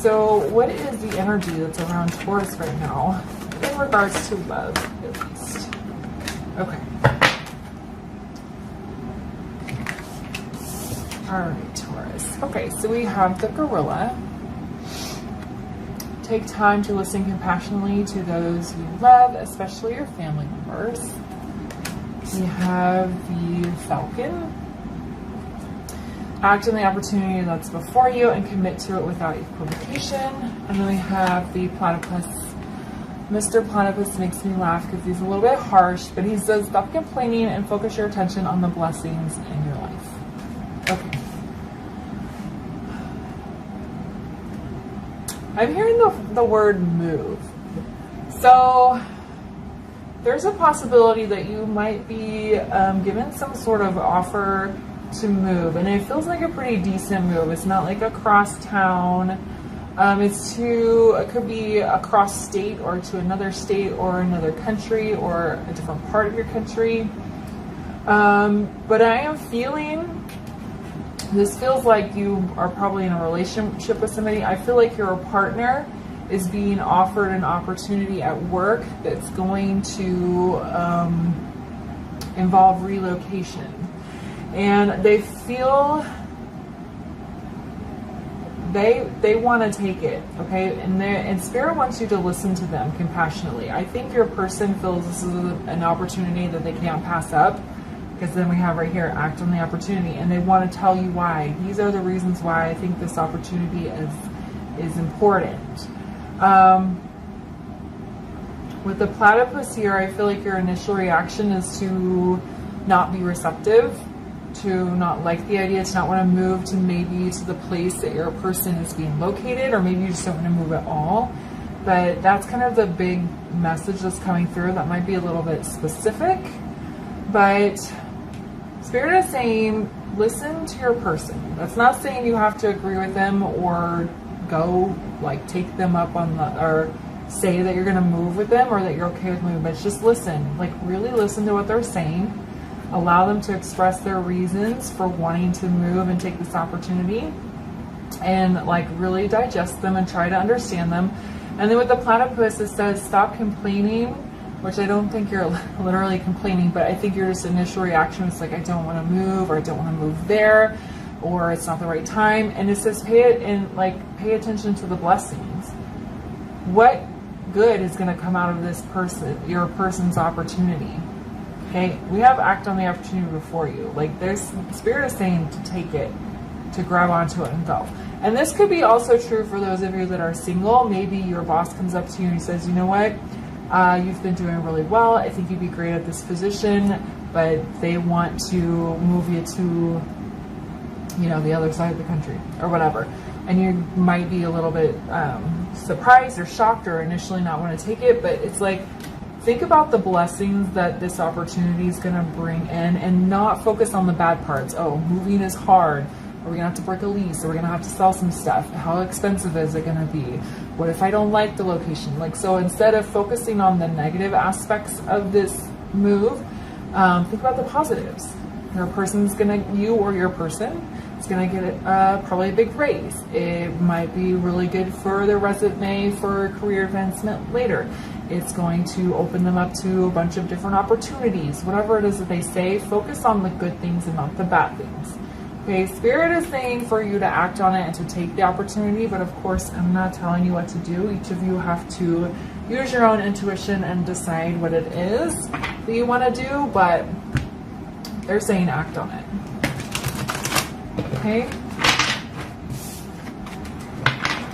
So what is the energy that's around Taurus right now in regards to love, at least? Okay. All right, Taurus. Okay, so we have the gorilla. Take time to listen compassionately to those you love, especially your family members. We have the falcon. Act on the opportunity that's before you and commit to it without equivocation. And then we have the platypus. Mr. Platypus makes me laugh because he's a little bit harsh, but he says, stop complaining and focus your attention on the blessings in your life. Okay. I'm hearing the word move. So there's a possibility that you might be given some sort of offer to move, and it feels like a pretty decent move. It's not like across town. It could be across state or to another state or another country or a different part of your country. But I am feeling, this feels like you are probably in a relationship with somebody. I feel like your partner is being offered an opportunity at work that's going to involve relocation. And they feel they want to take it, okay? And Spirit wants you to listen to them compassionately. I think your person feels this is an opportunity that they can't pass up, because then we have right here, act on the opportunity, and they want to tell you why. These are the reasons why I think this opportunity is important. With the platypus here, I feel like your initial reaction is to not be receptive, to not like the idea, to not want to move to maybe to the place that your person is being located, or maybe you just don't want to move at all. But that's kind of the big message that's coming through. That might be a little bit specific, but Spirit is saying, listen to your person. That's not saying you have to agree with them or go like take them up on or say that you're going to move with them or that you're okay with moving, but just listen, like really listen to what they're saying. Allow them to express their reasons for wanting to move and take this opportunity, and like really digest them and try to understand them. And then with the platypus, it says stop complaining, which I don't think you're literally complaining, but I think your just initial reaction is like, I don't want to move, or I don't want to move there, or it's not the right time. And it says pay attention to the blessings. What good is going to come out of this person, your person's opportunity? Okay, we have act on the opportunity before you. Like there's Spirit is saying to take it, to grab onto it and go. And this could be also true for those of you that are single. Maybe your boss comes up to you and he says, you know what, you've been doing really well. I think you'd be great at this position, but they want to move you to, the other side of the country or whatever. And you might be a little bit surprised or shocked or initially not want to take it, but it's like, think about the blessings that this opportunity is going to bring in, and not focus on the bad parts. Oh, moving is hard. Are we going to have to break a lease? Are we going to have to sell some stuff? How expensive is it going to be? What if I don't like the location? So instead of focusing on the negative aspects of this move, think about the positives. Your person's going to, you or your person is going to get probably a big raise. It might be really good for their resume for career advancement later. It's going to open them up to a bunch of different opportunities. Whatever it is that they say, focus on the good things and not the bad things. Okay, Spirit is saying for you to act on it and to take the opportunity, but of course, I'm not telling you what to do. Each of you have to use your own intuition and decide what it is that you want to do, but they're saying act on it. Okay?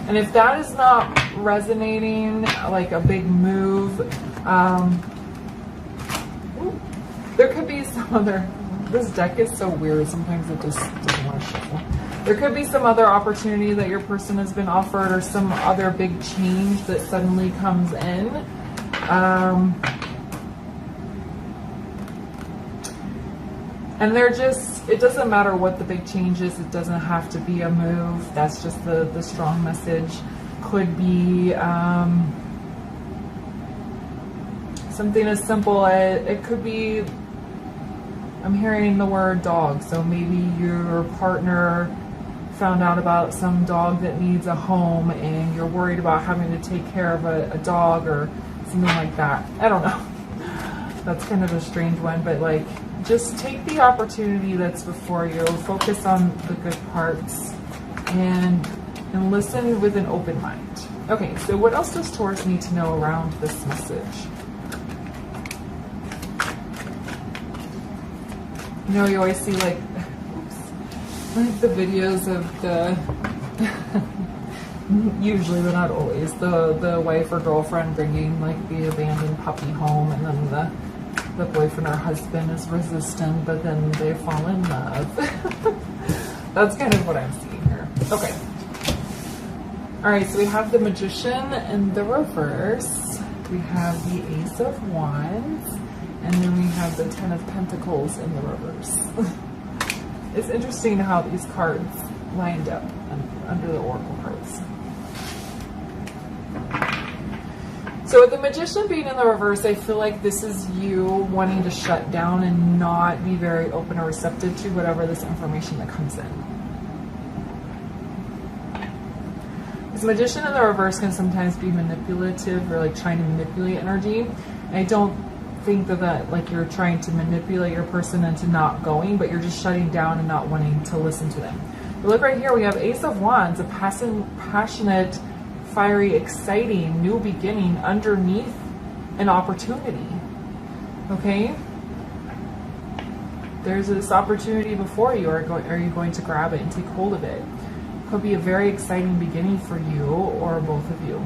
And if that is not resonating, like a big move, there could be some other, this deck is so weird, sometimes it just doesn't want to shuffle. There could be some other opportunity that your person has been offered, or some other big change that suddenly comes in. And they're just, it doesn't matter what the big change is, it doesn't have to be a move. That's just the strong message. Could be something as simple as, it could be, I'm hearing the word dog, so maybe your partner found out about some dog that needs a home and you're worried about having to take care of a dog or something like that. I don't know. That's kind of a strange one, but like, just take the opportunity that's before you, focus on the good parts, and listen with an open mind. Okay, so what else does Taurus need to know around this message? You know, you always see like, like the videos of the, usually but not always, the wife or girlfriend bringing like the abandoned puppy home, and then the boyfriend or husband is resistant, but then they fall in love. That's kind of what I'm seeing here. Okay. All right, so we have the Magician in the reverse. We have the Ace of Wands, and then we have the Ten of Pentacles in the reverse. It's interesting how these cards lined up under the Oracle cards. So with the Magician being in the reverse, I feel like this is you wanting to shut down and not be very open or receptive to whatever this information that comes in. This Magician in the reverse can sometimes be manipulative or like trying to manipulate energy. And I don't think that like you're trying to manipulate your person into not going, but you're just shutting down and not wanting to listen to them. But look right here, we have Ace of Wands, a passionate, fiery, exciting new beginning underneath an opportunity. Okay, there's this opportunity before you. Are you going to grab it and take hold of it? Could be a very exciting beginning for you or both of you.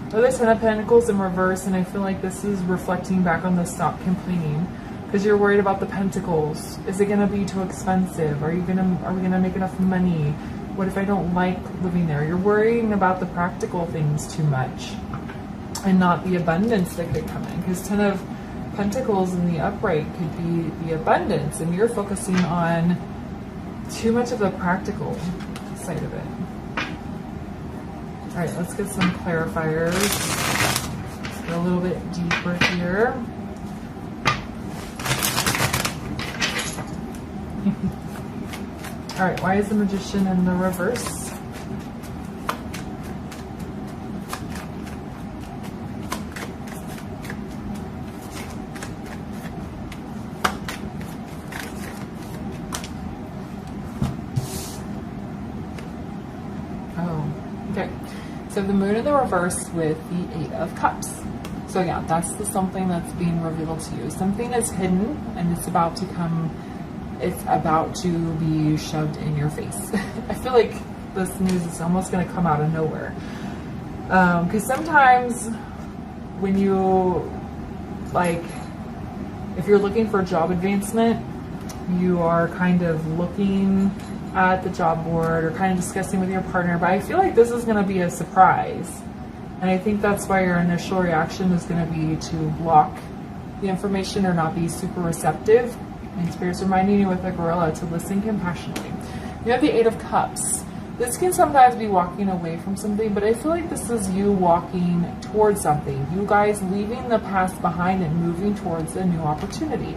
Another Ten of Pentacles in reverse, and I feel like this is reflecting back on the stop complaining, because you're worried about the Pentacles. Is it going to be too expensive? Are we going to make enough money? What if I don't like living there? You're worrying about the practical things too much and not the abundance that could come in, because Ten of Pentacles in the upright could be the abundance, and you're focusing on too much of the practical side of it. All right, let's get some clarifiers. Let's go a little bit deeper here. All right, why is the Magician in the reverse? So the Moon in the reverse with the Eight of Cups. So yeah, that's something that's being revealed to you. Something is hidden and it's about to be shoved in your face. I feel like this news is almost going to come out of nowhere. Because sometimes when you, like, if you're looking for job advancement, you are kind of looking at the job board or kind of discussing with your partner, but I feel like this is going to be a surprise, and I think that's why your initial reaction is going to be to block the information or not be super receptive. And Spirit's reminding you with a gorilla to listen compassionately. You have the Eight of Cups. This can sometimes be walking away from something, but I feel like this is you walking towards something. You guys leaving the past behind and moving towards a new opportunity.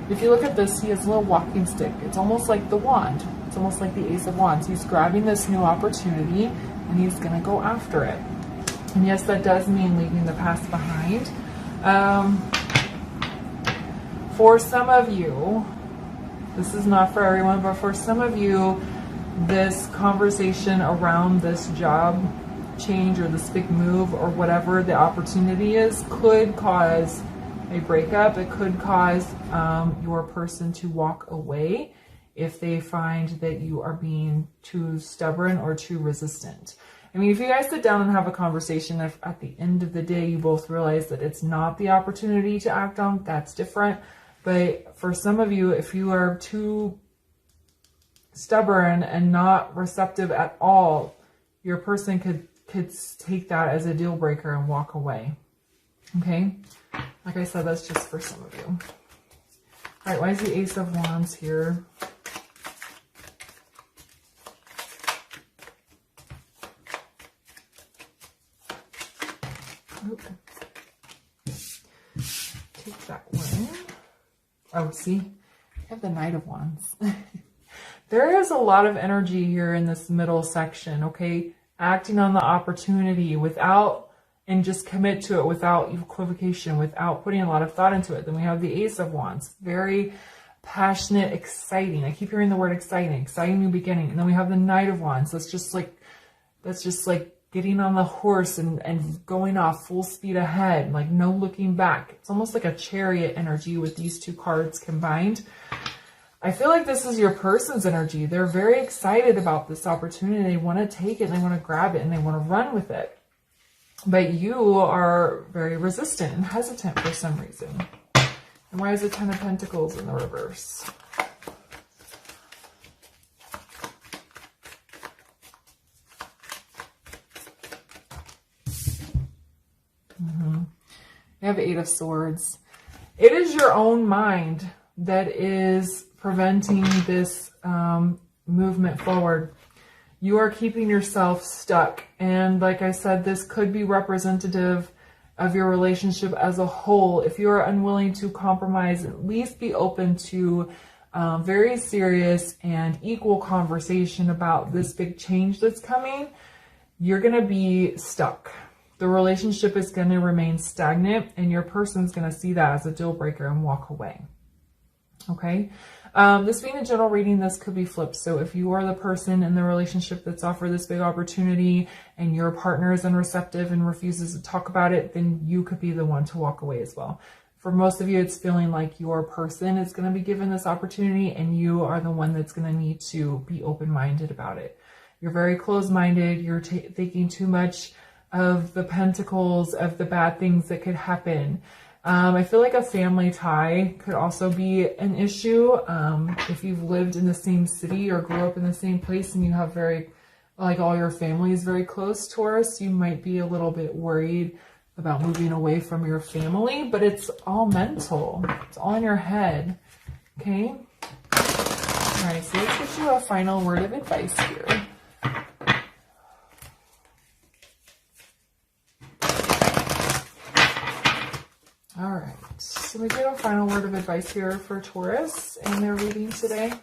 If you look at this, he has a little walking stick. It's almost like the wand. It's almost like the Ace of Wands. He's grabbing this new opportunity and he's going to go after it. And yes, that does mean leaving the past behind. For some of you, this is not for everyone, but for some of you, this conversation around this job change or this big move or whatever the opportunity is could cause a breakup. It could cause your person to walk away if they find that you are being too stubborn or too resistant. I mean, if you guys sit down and have a conversation, if at the end of the day you both realize that it's not the opportunity to act on, that's different. But for some of you, if you are too stubborn and not receptive at all, your person could take that as a deal breaker and walk away. Okay? Like I said, that's just for some of you. All right, why is the Ace of Wands here? Okay. Take that one. Oh, see? I have the Knight of Wands. There is a lot of energy here in this middle section, okay? Acting on the opportunity without, and just commit to it without equivocation, without putting a lot of thought into it. Then we have the Ace of Wands. Very passionate, exciting. I keep hearing the word exciting, exciting new beginning. And then we have the Knight of Wands. That's just like getting on the horse and going off full speed ahead, like no looking back. It's almost like a Chariot energy with these two cards combined. I feel like this is your person's energy. They're very excited about this opportunity. They want to take it, and they want to grab it, and they want to run with it. But you are very resistant and hesitant for some reason. And why is the Ten of Pentacles in the reverse? You have Eight of Swords. It is your own mind that is preventing this movement forward. You are keeping yourself stuck. And like I said, this could be representative of your relationship as a whole. If you are unwilling to compromise, at least be open to very serious and equal conversation about this big change that's coming, you're going to be stuck. The relationship is going to remain stagnant, and your person's going to see that as a deal breaker and walk away. Okay? This being a general reading, this could be flipped. So if you are the person in the relationship that's offered this big opportunity and your partner is unreceptive and refuses to talk about it, then you could be the one to walk away as well. For most of you, it's feeling like your person is going to be given this opportunity and you are the one that's going to need to be open-minded about it. You're very closed-minded. You're thinking too much of the pentacles, of the bad things that could happen. I feel like a family tie could also be an issue. If you've lived in the same city or grew up in the same place and you have all your family is very close, Taurus, you might be a little bit worried about moving away from your family, but it's all mental. It's all in your head. Okay? All right, so let's get you a final word of advice here. All right, so we get a final word of advice here for Taurus in their reading today.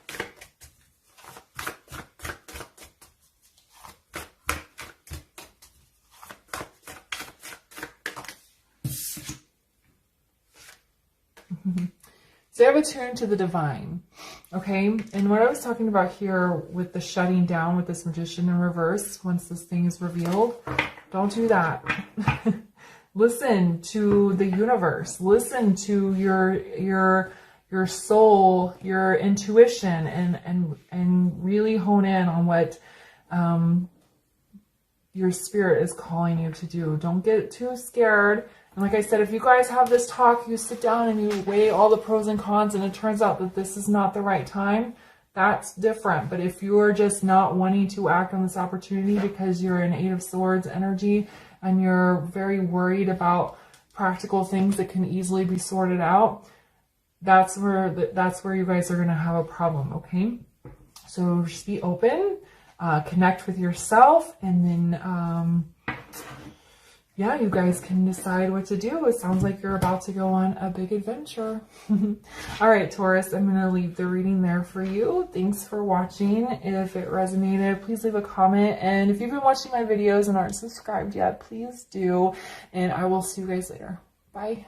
So I have attuned to the divine, okay? And what I was talking about here with the shutting down with this Magician in reverse, once this thing is revealed, don't do that. Listen to the universe. Listen to your soul, your intuition, and really hone in on what your spirit is calling you to do. Don't get too scared. And like I said, if you guys have this talk, you sit down and you weigh all the pros and cons, and it turns out that this is not the right time, that's different. But if you are just not wanting to act on this opportunity because you're in Eight of Swords energy, and you're very worried about practical things that can easily be sorted out, that's where you guys are going to have a problem, okay? So just be open, connect with yourself, and then, yeah, you guys can decide what to do. It sounds like you're about to go on a big adventure. All right, Taurus, I'm going to leave the reading there for you. Thanks for watching. If it resonated, please leave a comment. And if you've been watching my videos and aren't subscribed yet, please do. And I will see you guys later. Bye.